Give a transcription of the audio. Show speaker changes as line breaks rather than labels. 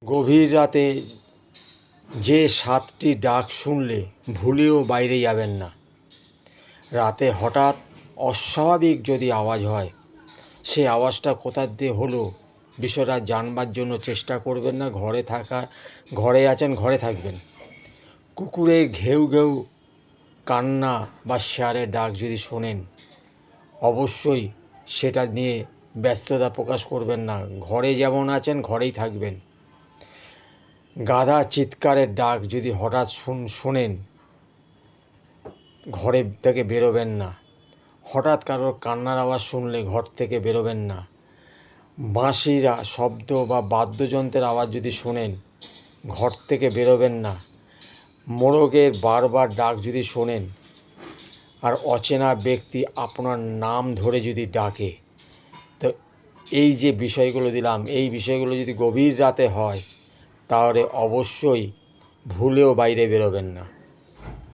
গভীর রাতে যে 7টি ডাক শুনলে ভুলেও বাইরে যাবেন না। রাতে হঠাৎ অস্বাভাবিক যদি আওয়াজ হয়, সে আওয়াজটা কোথা দিয়ে হলো বিষয়টা জানবার জন্য চেষ্টা করবেন না। ঘরে আছেন, ঘরে থাকবেন। কুকুরের ঘেউ ঘেউ কান্না বা শেয়ালের ডাক যদি শোনেন, অবশ্যই সেটা নিয়ে ব্যস্ততা প্রকাশ করবেন না। ঘরে যেমন আছেন ঘরেই থাকবেন। গাধা চিৎকারের ডাক যদি হঠাৎ শোনেন, ঘরে থেকে বেরোবেন না। হঠাৎ কারোর কান্নার আওয়াজ শুনলে ঘর থেকে বেরোবেন না। বাঁশির শব্দ বা বাদ্যযন্ত্রের আওয়াজ যদি শোনেন, ঘর থেকে বেরোবেন না। মোরগের বারবার ডাক যদি শোনেন, আর অচেনা ব্যক্তি আপনার নাম ধরে যদি ডাকে, তো এই যে বিষয়গুলো দিলাম, এই বিষয়গুলো যদি গভীর রাতে হয়, তাহলে অবশ্যই ভুলেও বাইরে বেরোবেন না।